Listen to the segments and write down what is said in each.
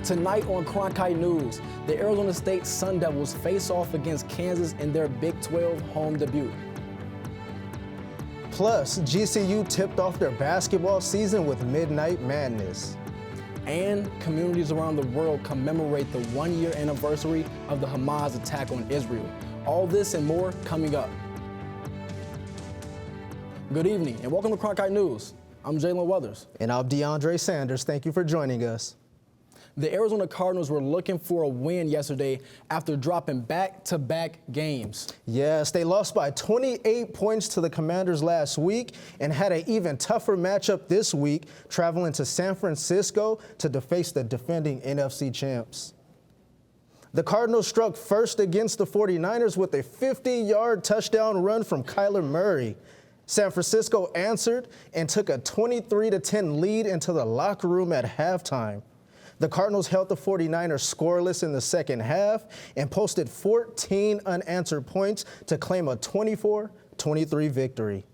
Tonight on Cronkite News, the Arizona State Sun Devils face off against Kansas in their Big 12 home debut. Plus, GCU tipped off their basketball season with Midnight Madness. And communities around the world commemorate the one-year anniversary of the Hamas attack on Israel. All this and more coming up. Good evening and welcome to Cronkite News. I'm Jalen Weathers. And I'm DeAndre Sanders. Thank you for joining us. The Arizona Cardinals were looking for a win yesterday after dropping back-to-back games. Yes, they lost by 28 points to the Commanders last week and had an even tougher matchup this week, traveling to San Francisco to face the defending NFC champs. The Cardinals struck first against the 49ers with a 50-yard touchdown run from Kyler Murray. San Francisco answered and took a 23-10 lead into the locker room at halftime. The Cardinals held the 49ers scoreless in the second half and posted 14 unanswered points to claim a 24-23 victory.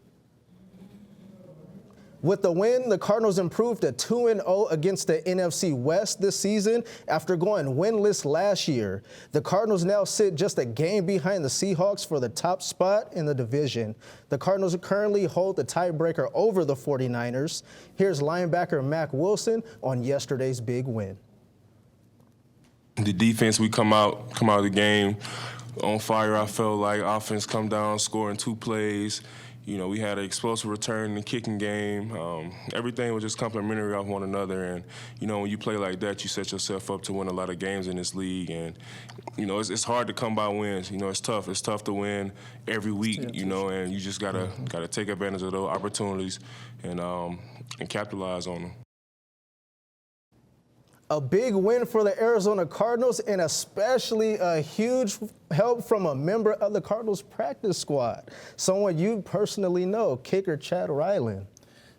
With the win, the Cardinals improved to 2-0 against the NFC West this season after going winless last year. The Cardinals now sit just a game behind the Seahawks for the top spot in the division. The Cardinals currently hold the tiebreaker over the 49ers. Here's linebacker Mack Wilson on yesterday's big win. The defense, we come out of the game on fire. I felt like offense come down, scoring 2 plays. You know, we had an explosive return in the kicking game. Everything was just complementary of one another. And, you know, when you play like that, you set yourself up to win a lot of games in this league. And, you know, it's hard to come by wins. You know, it's tough. It's tough to win every week, you know, and you just gotta take advantage of those opportunities and capitalize on them. A big win for the Arizona Cardinals, and especially a huge help from a member of the Cardinals practice squad, someone you personally know, kicker Chad Ryland.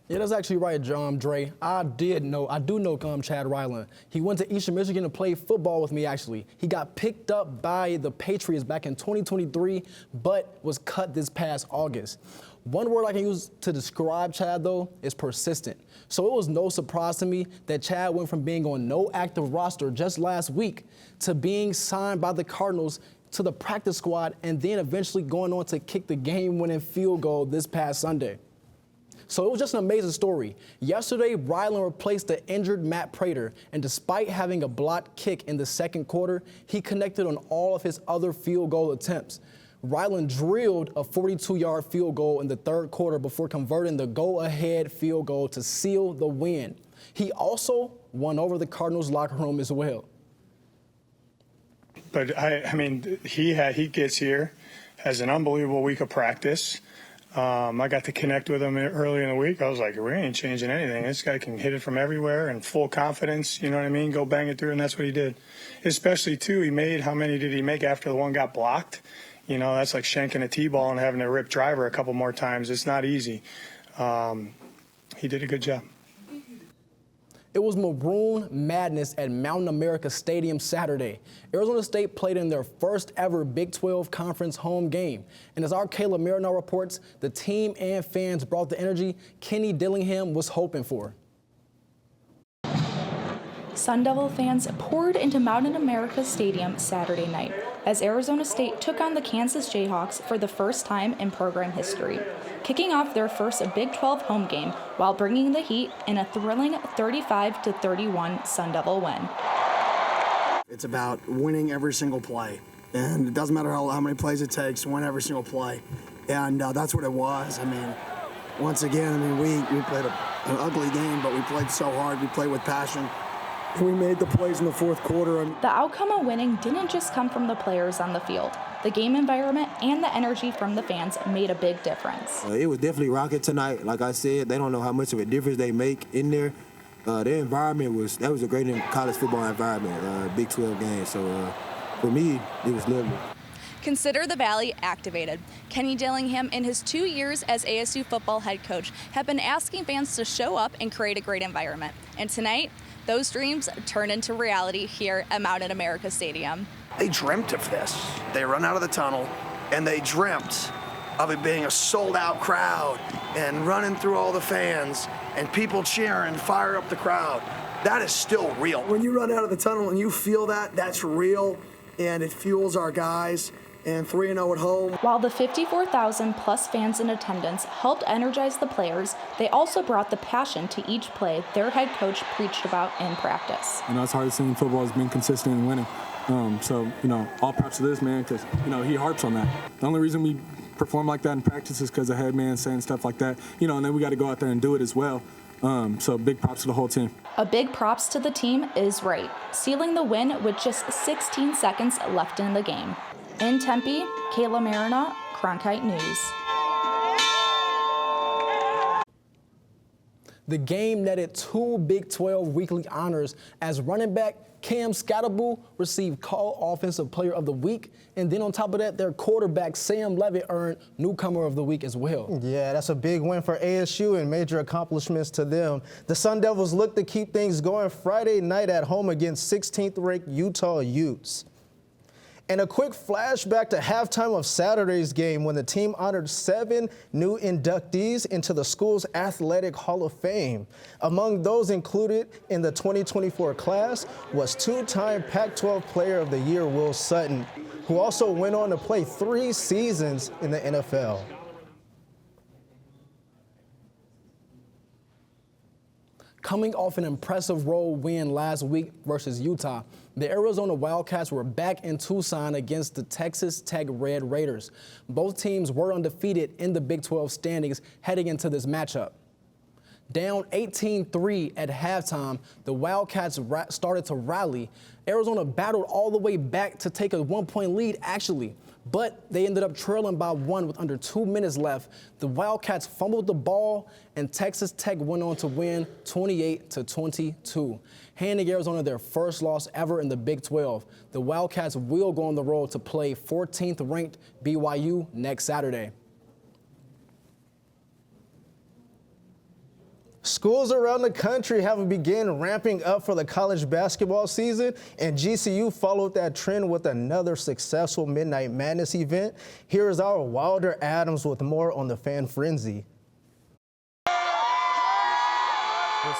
Yeah, that's actually right, John Dre. I do know Chad Ryland. He went to Eastern Michigan to play football with me, actually. He got picked up by the Patriots back in 2023, but was cut this past August. One word I can use to describe Chad, though, is persistent. So it was no surprise to me that Chad went from being on no active roster just last week to being signed by the Cardinals to the practice squad and then eventually going on to kick the game-winning field goal this past Sunday. So it was just an amazing story. Yesterday, Ryland replaced the injured Matt Prater, and despite having a blocked kick in the second quarter, he connected on all of his other field goal attempts. Ryland drilled a 42-yard field goal in the third quarter before converting the go-ahead field goal to seal the win. He also won over the Cardinals locker room as well. But I mean, he gets here, has an unbelievable week of practice. I got to connect with him early in the week. I was like, we ain't changing anything. This guy can hit it from everywhere and full confidence, you know what I mean? Go bang it through, and that's what he did. Especially, too, how many did he make after the one got blocked? You know, that's like shanking a T-ball and having to rip driver a couple more times. It's not easy. He did a good job. It was Maroon Madness at Mountain America Stadium Saturday. Arizona State played in their first ever Big 12 Conference home game. And as our Kayla Marino reports, the team and fans brought the energy Kenny Dillingham was hoping for. Sun Devil fans poured into Mountain America Stadium Saturday night as Arizona State took on the Kansas Jayhawks for the first time in program history, kicking off their first Big 12 home game while bringing the heat in a thrilling 35-31 Sun Devil win. It's about winning every single play, and it doesn't matter how many plays it takes to win every single play, and that's what it was. I mean, once again, we played an ugly game, but we played so hard. We played with passion. We made the plays in the fourth quarter. The outcome of winning didn't just come from the players on the field. The game environment and the energy from the fans made a big difference. It was definitely rocking tonight. Like I said, they don't know how much of a difference they make in there. Their environment was a great college football environment, Big 12 game. So for me, it was lovely. Consider the Valley activated. Kenny Dillingham, in his 2 years as ASU football head coach, have been asking fans to show up and create a great environment. And tonight, those dreams turn into reality here at Mountain America Stadium. They dreamt of this. They run out of the tunnel, and they dreamt of it being a sold-out crowd and running through all the fans and people cheering, fire up the crowd. that is still real. When you run out of the tunnel and you feel that, that's real, and it fuels our guys. And 3-0 at home. While the 54,000 plus fans in attendance helped energize the players, they also brought the passion to each play their head coach preached about in practice. It's hard to see in football is being consistent and winning. All props to this man because, he harps on that. The only reason we perform like that in practice is because the head man saying stuff like that, and then we got to go out there and do it as well. So big props to the whole team. A big props to the team is right, sealing the win with just 16 seconds left in the game. In Tempe, Kayla Marina, Cronkite News. The game netted 2 Big 12 weekly honors as running back Cam Scatterbull received Call Offensive Player of the Week, and then on top of that, their quarterback Sam Levitt earned Newcomer of the Week as well. Yeah, that's a big win for ASU and major accomplishments to them. The Sun Devils look to keep things going Friday night at home against 16th-ranked Utah Utes. And a quick flashback to halftime of Saturday's game when the team honored 7 new inductees into the school's Athletic Hall of Fame. Among those included in the 2024 class was 2-time Pac-12 Player of the Year Will Sutton, who also went on to play 3 seasons in the NFL. Coming off an impressive road win last week versus Utah, the Arizona Wildcats were back in Tucson against the Texas Tech Red Raiders. Both teams were undefeated in the Big 12 standings heading into this matchup. Down 18-3 at halftime, the Wildcats started to rally. Arizona battled all the way back to take a 1-point lead, actually, but they ended up trailing by 1 with under 2 minutes left. The Wildcats fumbled the ball, and Texas Tech went on to win 28-22, handing Arizona their first loss ever in the Big 12. The Wildcats will go on the road to play 14th-ranked BYU next Saturday. Schools around the country have begun ramping up for the college basketball season, and GCU followed that trend with another successful Midnight Madness event. Here is our Wilder Adams with more on the fan frenzy. The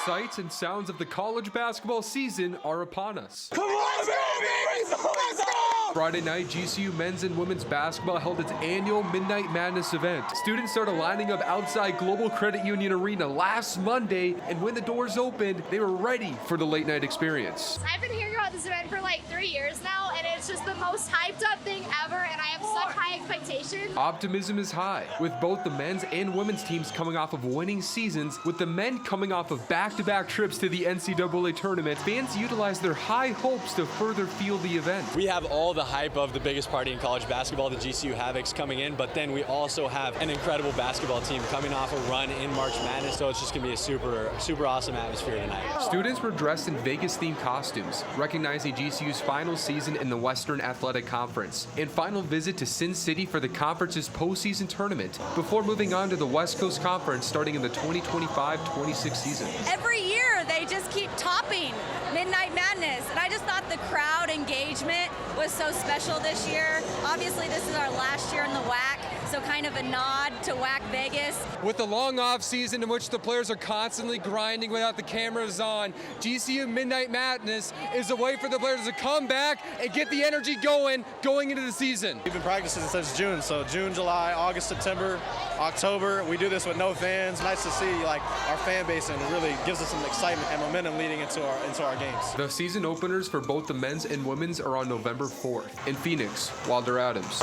sights and sounds of the college basketball season are upon us. Come on, baby! Let's go! Friday night, GCU men's and women's basketball held its annual Midnight Madness event. Students started lining up outside Global Credit Union Arena last Monday, and when the doors opened, they were ready for the late night experience. I've been hearing about this event for like 3 years now, and it's just the most hyped up thing ever, and I have such high expectations. Optimism is high, with both the men's and women's teams coming off of winning seasons, with the men coming off of back-to-back trips to the NCAA tournament. Fans utilize their high hopes to further fuel the event. We have all the hype of the biggest party in college basketball, the GCU Havocs coming in, but then we also have an incredible basketball team coming off a run in March Madness, so it's just going to be a super awesome atmosphere tonight. Students were dressed in Vegas-themed costumes, recognizing GCU's final season in the Western Athletic Conference and final visit to Sin City for the conference's postseason tournament, before moving on to the West Coast Conference starting in the 2025-26 season. Every year, they just keep topping Midnight Madness, and I just thought the crowd engagement was so special this year. Obviously, this is our last year in the WAC, so kind of a nod to WAC Vegas. With the long off season in which the players are constantly grinding without the cameras on, GCU Midnight Madness is a way for the players to come back and get the energy going into the season. We've been practicing since June, so June, July, August, September, October. We do this with no fans. Nice to see our fan base, and it really gives us some excitement and momentum leading into our games. The season openers for both the men's and women's are on November 4th. In Phoenix, Wilder Adams.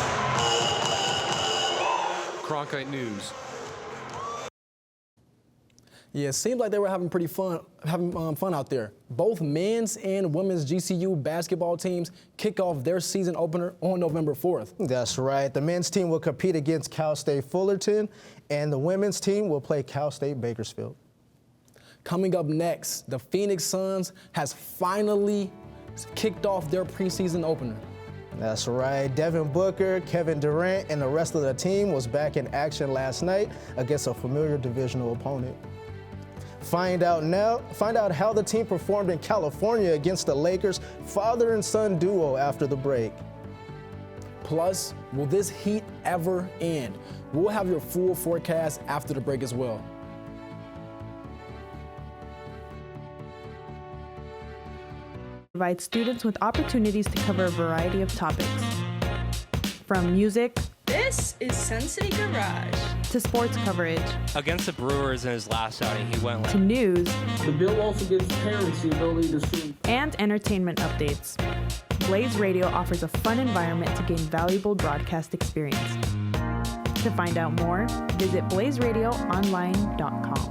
Cronkite News. Yeah, it seems like they were having fun out there. Both men's and women's GCU basketball teams kick off their season opener on November 4th. That's right. The men's team will compete against Cal State Fullerton, and the women's team will play Cal State Bakersfield. Coming up next, the Phoenix Suns has finally kicked off their preseason opener. That's right. Devin Booker, Kevin Durant, and the rest of the team was back in action last night against a familiar divisional opponent. Find out how the team performed in California against the Lakers' father and son duo after the break. Plus, will this heat ever end? We'll have your full forecast after the break as well. provides students with opportunities to cover a variety of topics. From music, this is Sun City Garage, to sports coverage. Against the Brewers in his last outing, he went to news. The bill also gives parents the ability to sue. And entertainment updates. Blaze Radio offers a fun environment to gain valuable broadcast experience. To find out more, visit blazeradioonline.com.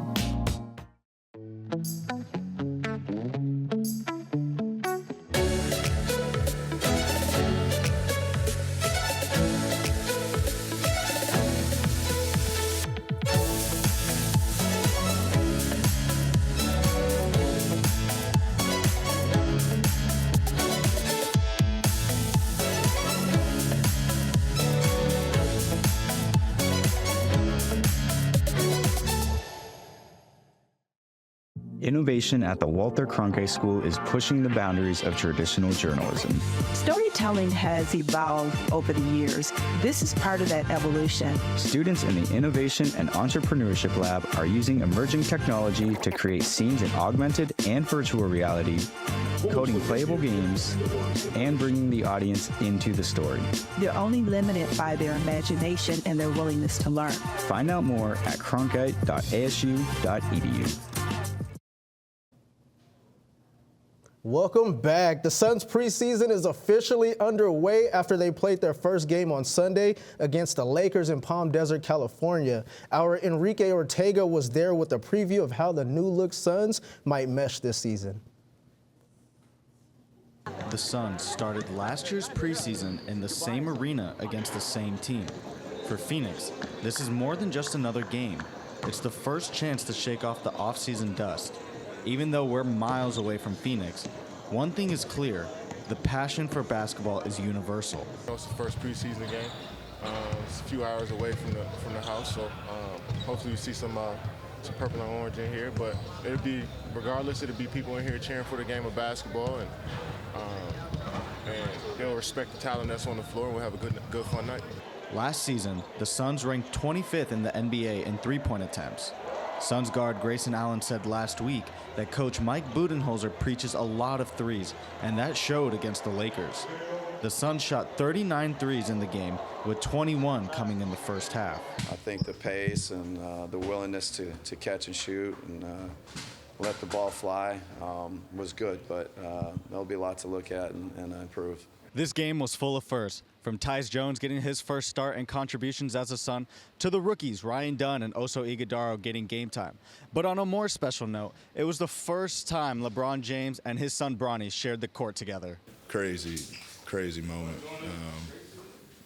Innovation at the Walter Cronkite School is pushing the boundaries of traditional journalism. Storytelling has evolved over the years. This is part of that evolution. Students in the Innovation and Entrepreneurship Lab are using emerging technology to create scenes in augmented and virtual reality, coding playable games, and bringing the audience into the story. They're only limited by their imagination and their willingness to learn. Find out more at cronkite.asu.edu. Welcome back. The Suns preseason is officially underway after they played their first game on Sunday against the Lakers in Palm Desert, California. Our Enrique Ortega was there with a preview of how the new-look Suns might mesh this season. The Suns started last year's preseason in the same arena against the same team. For Phoenix, this is more than just another game. It's the first chance to shake off the off-season dust. Even though we're miles away from Phoenix, one thing is clear: the passion for basketball is universal. It's the first preseason game. It's a few hours away from the house, so hopefully we see some purple and orange in here. But it'll be people in here cheering for the game of basketball, and they'll respect the talent that's on the floor, and we'll have a good fun night. Last season, the Suns ranked 25th in the NBA in three-point attempts. Suns guard Grayson Allen said last week that coach Mike Budenholzer preaches a lot of threes, and that showed against the Lakers. The Suns shot 39 threes in the game, with 21 coming in the first half. I think the pace and the willingness to catch and shoot and let the ball fly was good, but there'll be a lot to look at and improve. This game was full of firsts, from Tyus Jones getting his first start and contributions as a Sun, to the rookies Ryan Dunn and Oso Ighodaro getting game time. But on a more special note, it was the first time LeBron James and his son Bronny shared the court together. Crazy moment.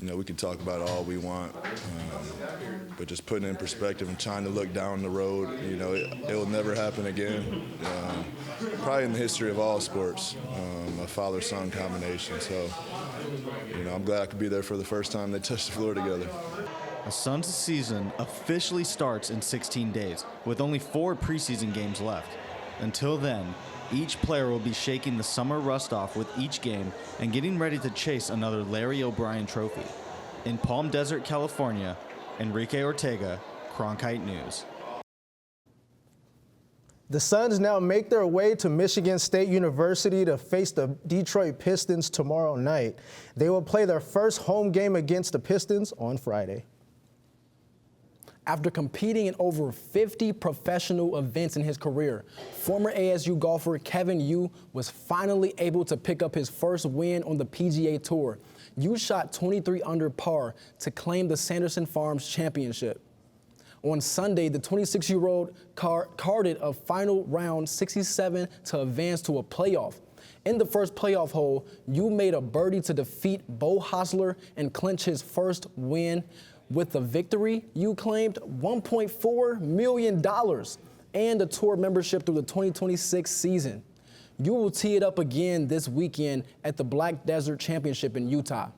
We can talk about it all we want, but just putting it in perspective and trying to look down the road, it will never happen again. Probably in the history of all sports, a father-son combination. So, I'm glad I could be there for the first time they touched the floor together. The Suns' season officially starts in 16 days, with only 4 preseason games left. Until then, each player will be shaking the summer rust off with each game and getting ready to chase another Larry O'Brien trophy. In Palm Desert, California, Enrique Ortega, Cronkite News. The Suns now make their way to Michigan State University to face the Detroit Pistons tomorrow night. They will play their first home game against the Pistons on Friday. After competing in over 50 professional events in his career, former ASU golfer Kevin Yu was finally able to pick up his first win on the PGA Tour. Yu shot 23 under par to claim the Sanderson Farms Championship. On Sunday, the 26-year-old carded a final round 67 to advance to a playoff. In the first playoff hole, Yu made a birdie to defeat Bo Hostler and clinch his first win. With the victory, Yu claimed $1.4 million and a tour membership through the 2026 season. Yu will tee it up again this weekend at the Black Desert Championship in Utah.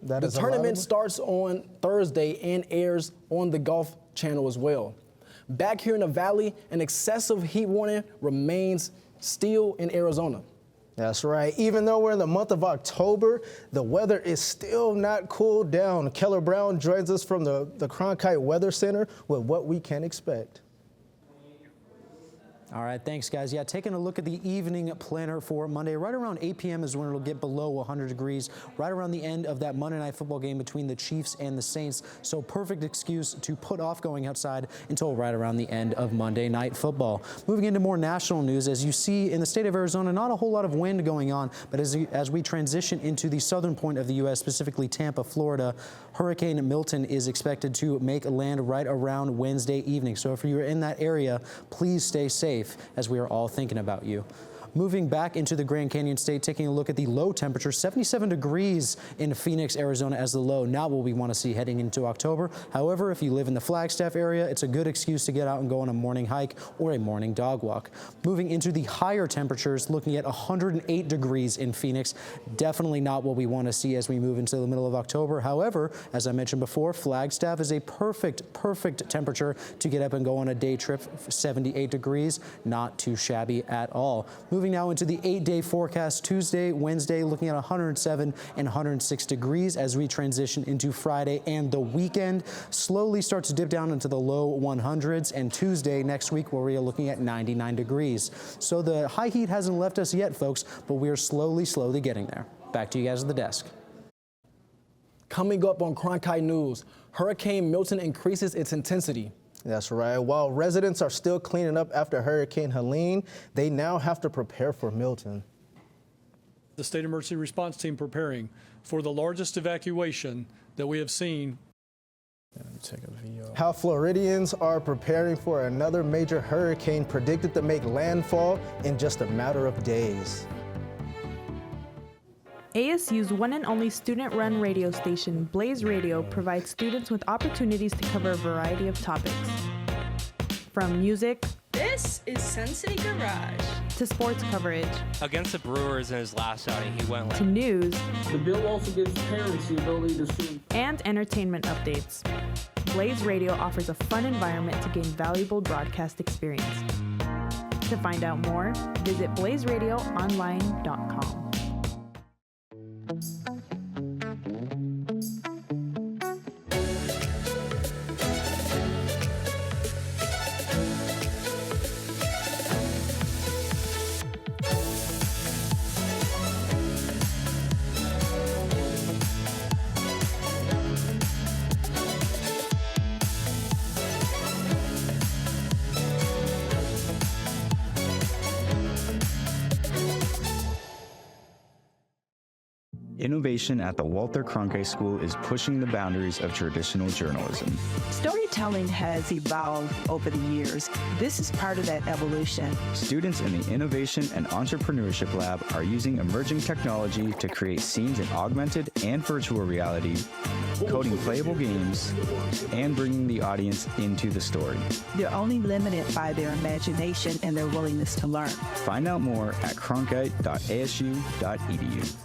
The tournament starts on Thursday and airs on the Golf Channel as well. Back here in the Valley, an excessive heat warning remains still in Arizona. That's right. Even though we're in the month of October, the weather is still not cooled down. Keller Brown joins us from the Cronkite Weather Center with what we can expect. All right, thanks, guys. Yeah, taking a look at the evening planner for Monday. Right around 8 p.m. is when it'll get below 100 degrees, right around the end of that Monday Night Football game between the Chiefs and the Saints. So perfect excuse to put off going outside until right around the end of Monday Night Football. Moving into more national news, as you see in the state of Arizona, not a whole lot of wind going on, but as we transition into the southern point of the U.S., specifically Tampa, Florida, Hurricane Milton is expected to make land right around Wednesday evening. So if you're in that area, please stay safe, as we are all thinking about you. Moving back into the Grand Canyon State, taking a look at the low temperature, 77 degrees in Phoenix, Arizona as the low. Not what we want to see heading into October. However, if you live in the Flagstaff area, it's a good excuse to get out and go on a morning hike or a morning dog walk. Moving into the higher temperatures, looking at 108 degrees in Phoenix. Definitely not what we want to see as we move into the middle of October. However, as I mentioned before, Flagstaff is a perfect temperature to get up and go on a day trip. 78 degrees, not too shabby at all. Moving now into the 8-day forecast, Tuesday, Wednesday, looking at 107 and 106 degrees as we transition into Friday and the weekend. Slowly starts to dip down into the low 100s, and Tuesday next week where we are looking at 99 degrees. So the high heat hasn't left us yet, folks, but we are slowly getting there. Back to you guys at the desk. Coming up on Cronkite News, Hurricane Milton increases its intensity. That's right. While residents are still cleaning up after Hurricane Helene, they now have to prepare for Milton. The state emergency response team preparing for the largest evacuation that we have seen. How Floridians are preparing for another major hurricane predicted to make landfall in just a matter of days. ASU's one and only student-run radio station, Blaze Radio, provides students with opportunities to cover a variety of topics. From music, This is Sun City Garage, to sports coverage, Against the Brewers in his last outing, he went to news, The bill also gives parents the ability to sue. and entertainment updates. Blaze Radio offers a fun environment to gain valuable broadcast experience. To find out more, visit blazeradioonline.com. Innovation at the Walter Cronkite School is pushing the boundaries of traditional journalism. Storytelling has evolved over the years. This is part of that evolution. Students in the Innovation and Entrepreneurship Lab are using emerging technology to create scenes in augmented and virtual reality, coding playable games, and bringing the audience into the story. They're only limited by their imagination and their willingness to learn. Find out more at cronkite.asu.edu.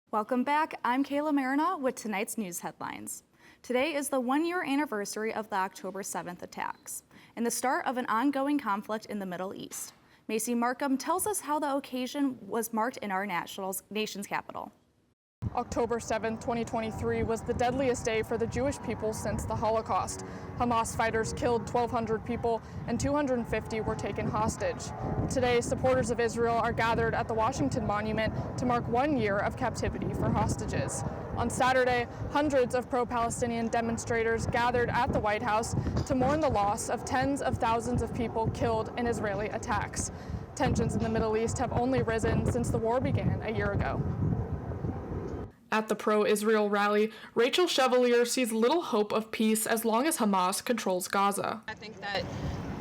Welcome back. I'm Kayla Marina with tonight's news headlines. Today is the one-year anniversary of the October 7th attacks and the start of an ongoing conflict in the Middle East. Macy Markham tells us how the occasion was marked in our nation's capital. October 7, 2023 was the deadliest day for the Jewish people since the Holocaust. Hamas fighters killed 1,200 people and 250 were taken hostage. Today, supporters of Israel are gathered at the Washington Monument to mark 1 year of captivity for hostages. On Saturday, hundreds of pro-Palestinian demonstrators gathered at the White House to mourn the loss of tens of thousands of people killed in Israeli attacks. Tensions in the Middle East have only risen since the war began a year ago. At the pro-Israel rally, Rachel Chevalier sees little hope of peace as long as Hamas controls Gaza. I think that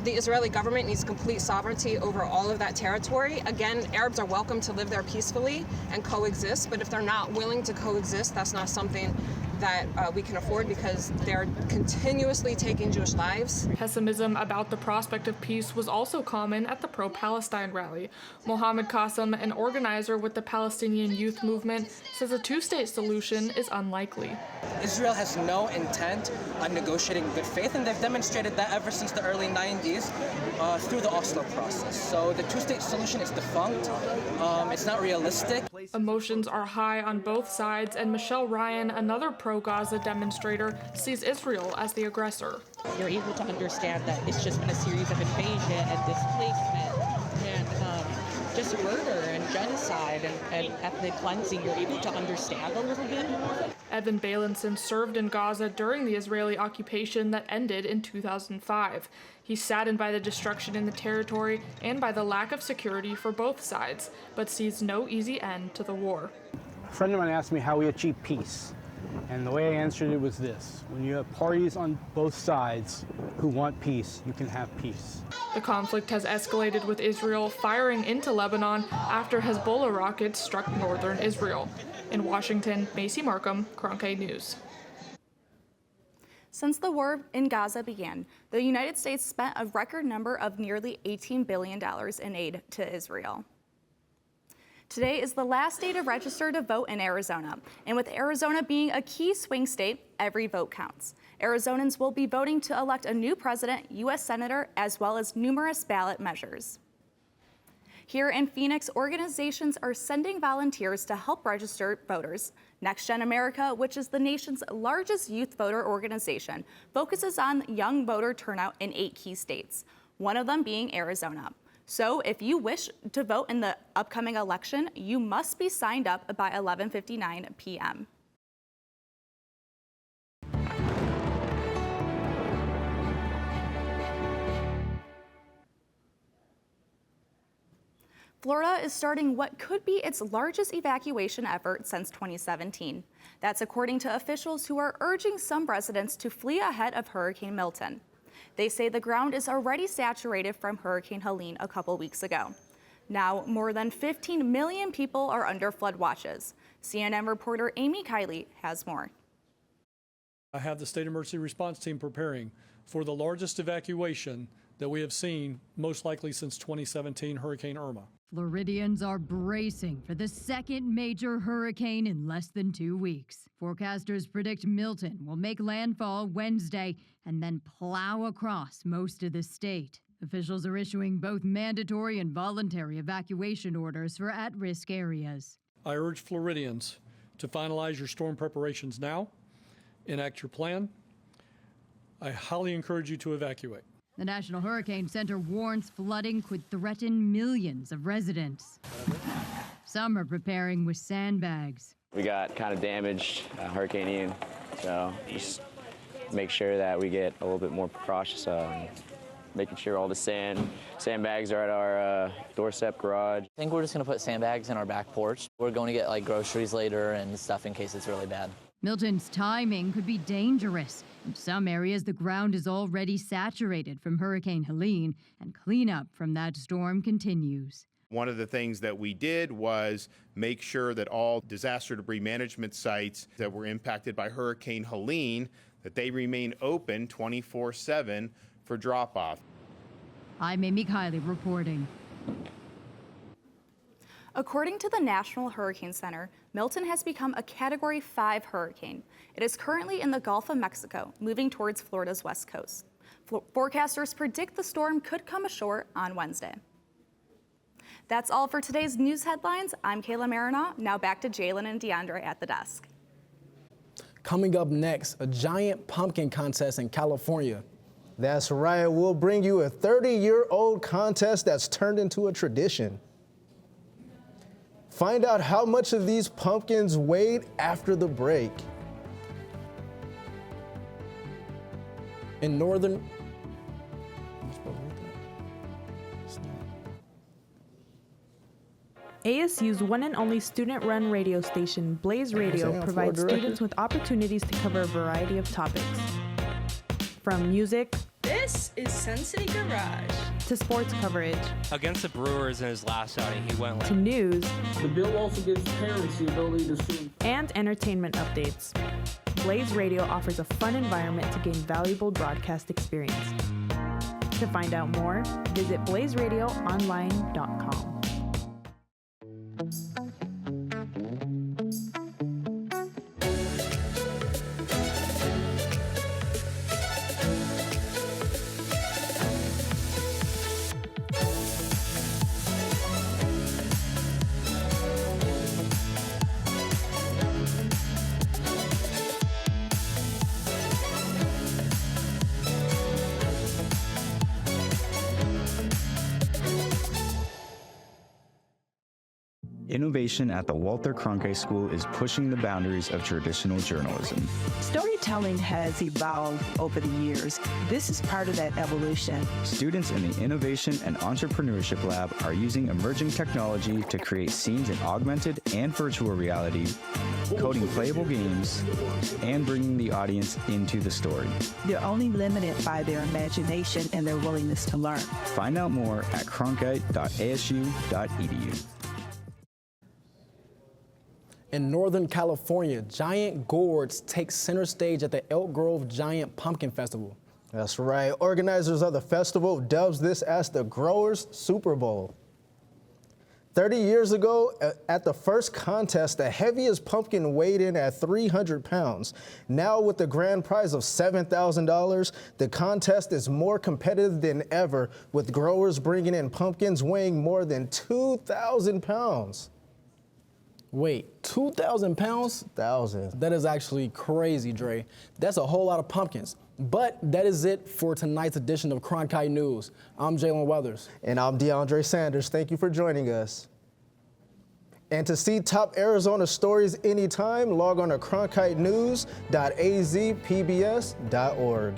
the Israeli government needs complete sovereignty over all of that territory. Again, Arabs are welcome to live there peacefully and coexist, but if they're not willing to coexist, that's not something that we can afford because they're continuously taking Jewish lives. Pessimism about the prospect of peace was also common at the pro-Palestine rally. Mohammed Qasim, an organizer with the Palestinian Youth Movement, says a two-state solution is unlikely. Israel has no intent on negotiating in good faith, and they've demonstrated that ever since the early 90s through the Oslo process. So the two-state solution is defunct. It's not realistic. Emotions are high on both sides, and Michelle Ryan, another pro-Gaza demonstrator sees Israel as the aggressor. You're able to understand that it's just been a series of invasion and displacement and just murder and genocide and ethnic cleansing. You're able to understand a little bit. Evan Balinson served in Gaza during the Israeli occupation that ended in 2005. He's saddened by the destruction in the territory and by the lack of security for both sides, but sees no easy end to the war. A friend of mine asked me how we achieve peace, and the way I answered it was this: when you have parties on both sides who want peace, you can have peace. The conflict has escalated with Israel firing into Lebanon after Hezbollah rockets struck northern Israel. In Washington, Macy Markham, Cronkite News. Since the war in Gaza began, the United States spent a record number of nearly $18 billion in aid to Israel. Today is the last day to register to vote in Arizona, and with Arizona being a key swing state, every vote counts. Arizonans will be voting to elect a new president, U.S. Senator, as well as numerous ballot measures. Here in Phoenix, organizations are sending volunteers to help register voters. Next Gen America, which is the nation's largest youth voter organization, focuses on young voter turnout in 8 key states, one of them being Arizona. So if you wish to vote in the upcoming election, you must be signed up by 11:59 p.m. Florida is starting what could be its largest evacuation effort since 2017. That's according to officials who are urging some residents to flee ahead of Hurricane Milton. They say the ground is already saturated from Hurricane Helene a couple weeks ago. Now, more than 15 million people are under flood watches. CNN reporter Amy Kiley has more. I have the state emergency response team preparing for the largest evacuation that we have seen, most likely since 2017 Hurricane Irma. Floridians are bracing for the second major hurricane in less than 2 weeks. Forecasters predict Milton will make landfall Wednesday and then plow across most of the state. Officials are issuing both mandatory and voluntary evacuation orders for at-risk areas. I urge Floridians to finalize your storm preparations now, enact your plan. I highly encourage you to evacuate. The National Hurricane Center warns flooding could threaten millions of residents. Some are preparing with sandbags. We got kind of damaged Hurricane Ian, so just make sure that we get a little bit more precautious, making sure all the sandbags are at our doorstep garage. I think we're just going to put sandbags in our back porch. We're going to get like groceries later and stuff in case it's really bad. Milton's timing could be dangerous. In some areas, the ground is already saturated from Hurricane Helene, and cleanup from that storm continues. One of the things that we did was make sure that all disaster debris management sites that were impacted by Hurricane Helene, that they remain open 24/7 for drop-off. I'm Amy Kiley reporting. According to the National Hurricane Center, Milton has become a Category 5 hurricane. It is currently in the Gulf of Mexico, moving towards Florida's west coast. Forecasters predict the storm could come ashore on Wednesday. That's all for today's news headlines. I'm Kayla Marinoff. Now back to Jalen and DeAndre at the desk. Coming up next, a giant pumpkin contest in California. That's right. We'll bring you a 30-year-old contest that's turned into a tradition. Find out how much of these pumpkins weighed after the break. In northern... ASU's one and only student-run radio station, Blaze Radio, provides students with opportunities to cover a variety of topics. From music... This is Sun City Garage. To sports coverage. Against the Brewers in his last outing, he went to news. The bill also gives parents the ability to sue. And entertainment updates. Blaze Radio offers a fun environment to gain valuable broadcast experience. To find out more, visit blazeradioonline.com. Innovation at the Walter Cronkite School is pushing the boundaries of traditional journalism. Storytelling has evolved over the years. This is part of that evolution. Students in the Innovation and Entrepreneurship Lab are using emerging technology to create scenes in augmented and virtual reality, coding playable games, and bringing the audience into the story. They're only limited by their imagination and their willingness to learn. Find out more at cronkite.asu.edu. In Northern California, giant gourds take center stage at the Elk Grove Giant Pumpkin Festival. That's right. Organizers of the festival dubs this as the Growers Super Bowl. 30 years ago, at the first contest, the heaviest pumpkin weighed in at 300 pounds. Now, with the grand prize of $7,000, the contest is more competitive than ever, with growers bringing in pumpkins weighing more than 2,000 pounds. Wait, 2,000 pounds? Thousands. That is actually crazy, Dre. That's a whole lot of pumpkins. But that is it for tonight's edition of Cronkite News. I'm Jalen Weathers. And I'm DeAndre Sanders. Thank you for joining us. And to see top Arizona stories anytime, log on to cronkitenews.azpbs.org.